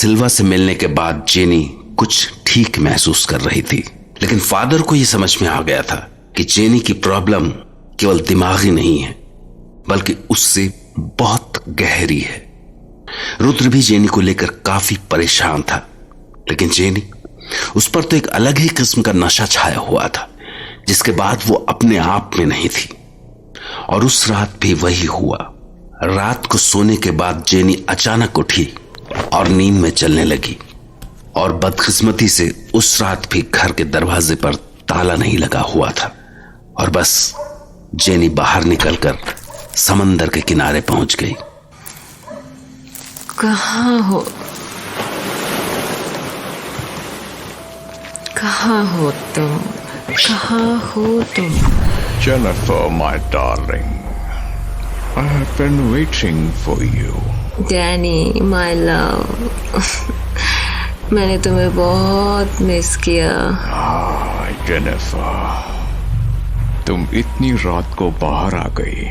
सिल्वा से मिलने के बाद जेनी कुछ ठीक महसूस कर रही थी, लेकिन फादर को यह समझ में आ गया था कि जेनी की प्रॉब्लम केवल दिमागी नहीं है बल्कि उससे बहुत गहरी है। रुद्र भी जेनी को लेकर काफी परेशान था, लेकिन जेनी, उस पर तो एक अलग ही किस्म का नशा छाया हुआ था जिसके बाद वो अपने आप में नहीं थी। और उस रात भी वही हुआ। रात को सोने के बाद जेनी अचानक उठी और नींद में चलने लगी, और बदकिस्मती से उस रात भी घर के दरवाजे पर ताला नहीं लगा हुआ था। और बस जेनी बाहर निकलकर समंदर के किनारे पहुंच गई। कहाँ हो तुम? कहाँ हो तुम? Jennifer, my darling, I have been waiting for you. Danny, my love, मैंने तुम्हें बहुत मिस किया। जेनिफर, तुम इतनी रात को बाहर आ गई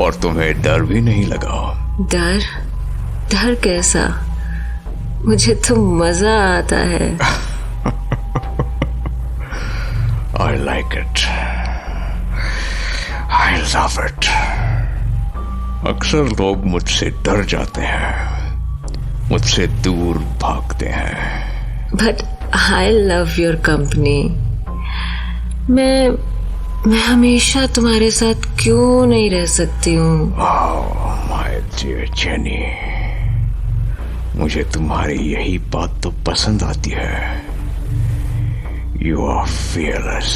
और तुम्हें डर भी नहीं लगा? डर कैसा? मुझे तो मजा आता है। I like it. I love it. अक्सर लोग मुझसे डर जाते हैं, मुझसे दूर भागते हैं। But I love your company. मैं हमेशा तुम्हारे साथ क्यों नहीं रह सकती हूँ? Oh, my dear Jenny, मुझे तुम्हारी यही बात तो पसंद आती है। You are fearless.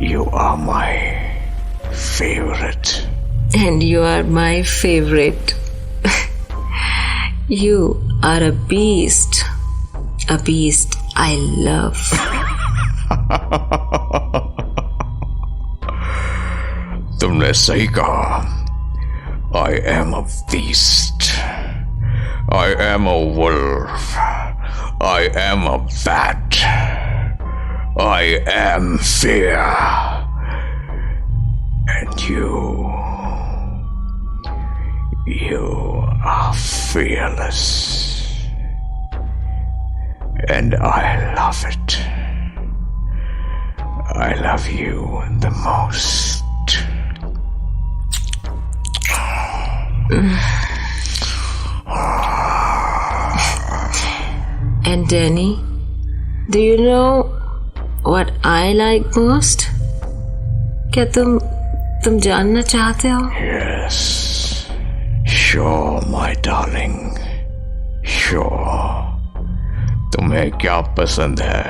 You are my favorite. And you are my favorite. You are a beast. A beast I love. तुमने सही कहा। I am a beast. I am a wolf. I am a bat. I am fear. And you are fearless. And I love it. I love you the most. And Danny, do you know what I like most? क्या तुम जानना चाहते हो? Yes. Sure, my darling. Sure. तुम्हें क्या पसंद है?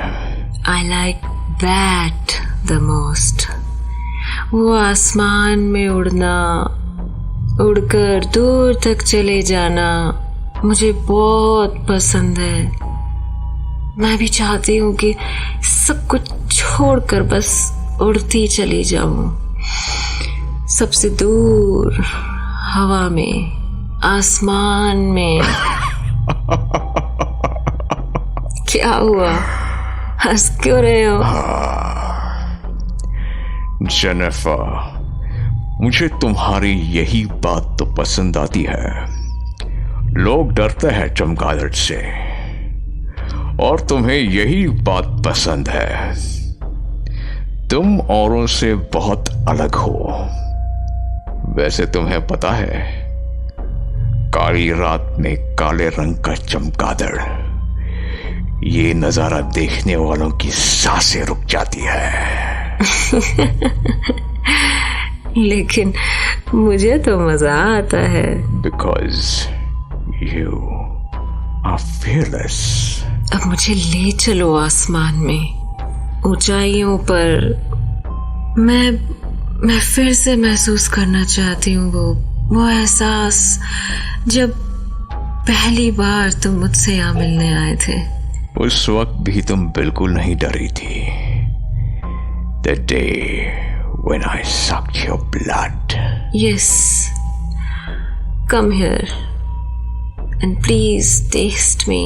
I like that the most. वो आसमान में उड़ना, उड़कर दूर तक चले जाना मुझे बहुत पसंद है। मैं भी चाहती हूँ कि सब कुछ छोड़कर बस उड़ती चली जाऊं, सबसे दूर, हवा में, आसमान में। क्या हुआ? हंस क्यों रहे हो? जेनिफर, मुझे तुम्हारी यही बात तो पसंद आती है। लोग डरते हैं चमगादड़ से, और तुम्हें यही बात पसंद है। तुम औरों से बहुत अलग हो। वैसे तुम्हें पता है, काली रात में काले रंग का चमगादड़, ये नजारा देखने वालों की सांसें रुक जाती है। लेकिन मुझे तो मजा आता है। Because you are fearless. अब मुझे ले चलो आसमान में, ऊंचाइयों पर। मैं फिर से महसूस करना चाहती हूँ वो एहसास जब पहली बार तुम मुझसे यहाँ मिलने आए थे। उस वक्त भी तुम बिल्कुल नहीं डरी थी। The day when I sucked your blood. Yes. Come here and please taste me.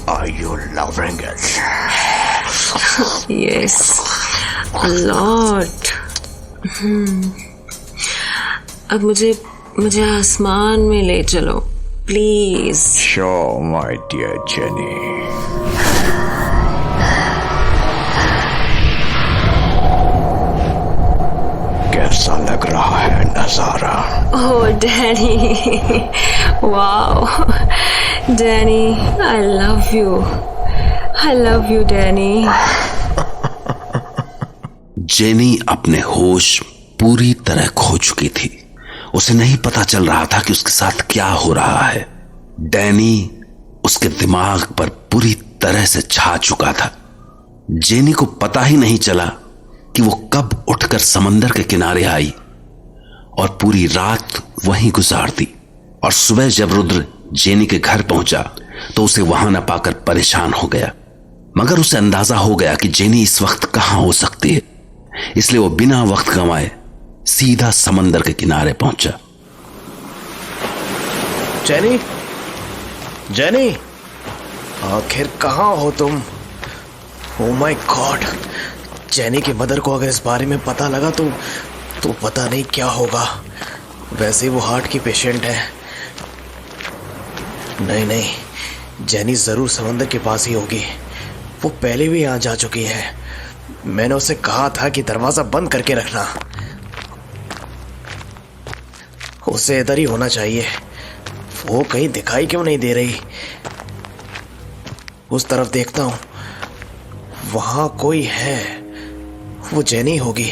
Are you loving it? Yes, a lot. अब मुझे आसमान में ले चलो please. Sure, my dear Jenny. कैसा लग रहा है नजारा? Oh, Danny. Wow. Danny, I love you. I love you, Danny. Jenny अपने होश पूरी तरह खो चुकी थी. उसे नहीं पता चल रहा था कि उसके साथ क्या हो रहा है. डैनी उसके दिमाग पर पूरी तरह से छा चुका था. जेनी को पता ही नहीं चला कि वो कब उठकर समंदर के किनारे आई और पूरी रात वहीं गुजार दी. और सुबह जब रुद्र जेनी के घर पहुंचा तो उसे वहां न पाकर परेशान हो गया. मगर उसे अंदाजा हो गया कि जेनी इस वक्त कहां हो सकती है, इसलिए वो बिना वक्त गंवाए सीधा समंदर के किनारे पहुंचा. जेनी, जेनी, आखिर कहाँ हो तुम? ओ माय गॉड, जेनी की मदर को अगर इस बारे में पता लगा तो पता नहीं क्या होगा. वैसे वो हार्ट की पेशेंट है. नहीं, जेनी जरूर समंदर के पास ही होगी. वो पहले भी यहाँ जा चुकी है. मैंने उसे कहा था कि दरवाजा बंद करके रखना. उसे इधर ही होना चाहिए. वो कहीं दिखाई क्यों नहीं दे रही? उस तरफ देखता हूं, वहां कोई है. वो जेनी होगी.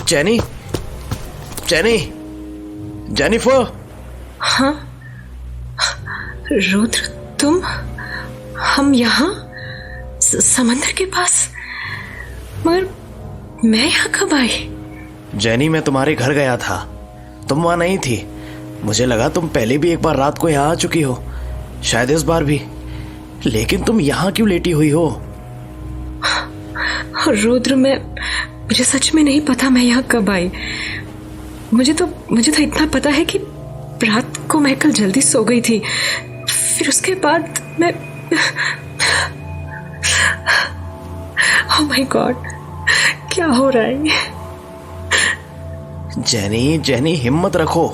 Jenny, jenny, Jennifer. हाँ रुद्र, तुम? हम यहाँ समंदर के पास? मगर मैं यहाँ कब आई? जेनी, मैं तुम्हारे घर गया था. तुम वहां नहीं थी. मुझे लगा तुम पहले भी एक बार रात को यहाँ आ चुकी हो, शायद इस बार भी. लेकिन तुम यहाँ क्यों लेटी हुई हो? रुद्र, मुझे सच में नहीं पता मैं यहाँ कब आई. मुझे तो इतना पता है कि रात को मैं कल जल्दी सो गई थी. फिर उसके बाद मैं ओह माय गॉड, क्या हो रहा है? जेनी, हिम्मत रखो.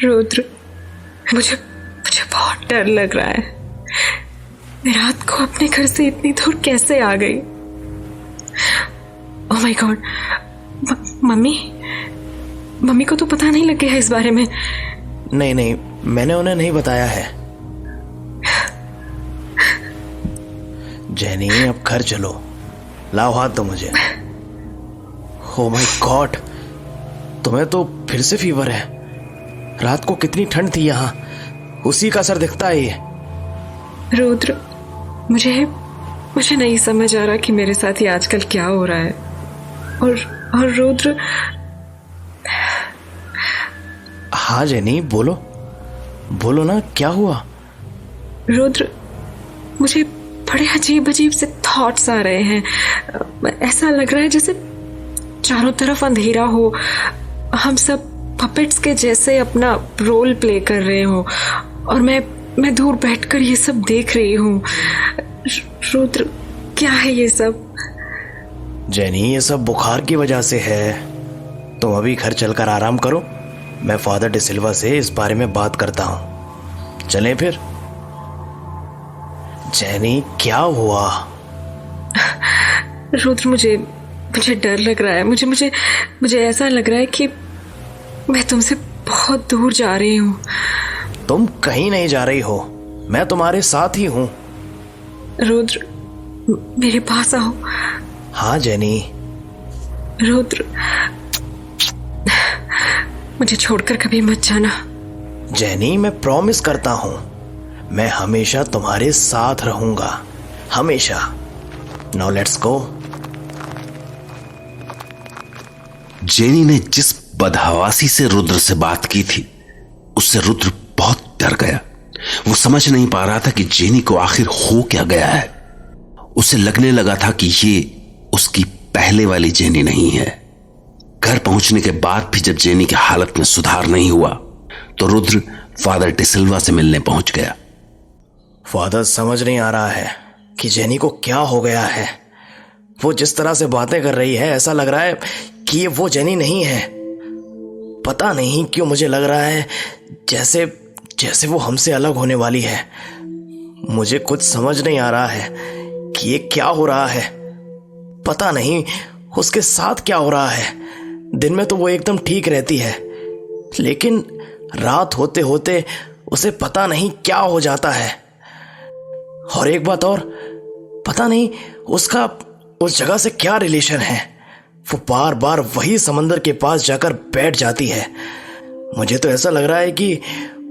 रुद्र, मुझे बहुत डर लग रहा है. मैं रात को अपने घर से इतनी दूर कैसे आ गई? ओह माय गॉड, मम्मी को तो पता नहीं लग गया इस बारे में? नहीं, मैंने उन्हें नहीं बताया है. जेनी, अब घर चलो. लाओ हाथ दो मुझे. ओह माय गॉड, तुम्हें तो फिर से फीवर है. रात को कितनी ठंड थी यहाँ, उसी का असर दिखता है ये. रुद्र, मुझे नहीं समझ आ रहा कि मेरे साथ ये आजकल क्या हो रहा है. और रुद्र. हाँ जेनी, बोलो ना, क्या हुआ? रुद्र, मुझे बड़े अजीब से थॉट्स आ रहे हैं. ऐसा लग रहा है जैसे चारों तरफ अंधेरा हो, हम सब पपेट्स के जैसे अपना रोल प्ले कर रहे हो, और मैं दूर बैठकर ये सब देख रही हूँ. रुद्र, क्या है ये सब? जेनी, ये सब बुखार की वजह से है. तुम अभी घर चलकर आराम करो. मैं फादर डिसिल्वा से इस बारे में बात करता हूँ. चलें फिर? जेनी, क्या हुआ? रुद्र, मुझे डर लग रहा है. मुझे ऐसा लग रहा है कि मैं तुमसे बहुत दूर जा रही हूँ. तुम कहीं नहीं जा रही हो, मैं तुम्हारे साथ ही हूँ. रुद्र, मेरे पास आओ. हाँ जेनी. रुद्र, मुझे छोड़कर कभी मत जाना. जेनी, मैं प्रॉमिस करता हूँ, मैं हमेशा तुम्हारे साथ रहूंगा, हमेशा. Now let's go. जेनी ने जिस बदहवासी से रुद्र से बात की थी, उससे रुद्र बहुत डर गया. वो समझ नहीं पा रहा था कि जेनी को आखिर हो क्या गया है. उसे लगने लगा था कि ये उसकी पहले वाली जेनी नहीं है. घर पहुंचने के बाद भी जब जेनी की हालत में सुधार नहीं हुआ तो रुद्र फादर डिसिल्वा से मिलने पहुंच गया। फादर, समझ नहीं आ रहा है कि जेनी को क्या हो गया है। वो जिस तरह से बातें कर रही है, ऐसा लग रहा है कि ये वो जेनी नहीं है। पता नहीं क्यों मुझे लग रहा है जैसे जैसे वो हमसे अलग होने वाली है। मुझे कुछ समझ नहीं आ रहा है कि ये क्या हो रहा है। पता नहीं उसके साथ क्या हो रहा है। दिन में तो वो एकदम ठीक रहती है, लेकिन रात होते होते उसे पता नहीं क्या हो जाता है। और एक बात और, पता नहीं उसका उस जगह से क्या रिलेशन है। वो बार बार वही समंदर के पास जाकर बैठ जाती है। मुझे तो ऐसा लग रहा है कि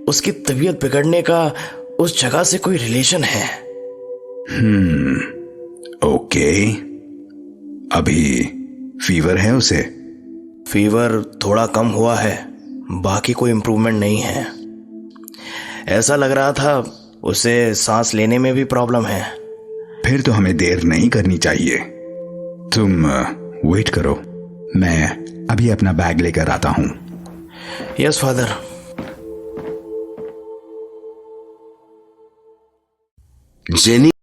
उसकी तबीयत बिगड़ने का उस जगह से कोई रिलेशन है। ओके, अभी फीवर है उसे? फीवर थोड़ा कम हुआ है, बाकी कोई इम्प्रूवमेंट नहीं है। ऐसा लग रहा था उसे सांस लेने में भी प्रॉब्लम है। फिर तो हमें देर नहीं करनी चाहिए। तुम वेट करो, मैं अभी अपना बैग लेकर आता हूं। Yes father. जेनी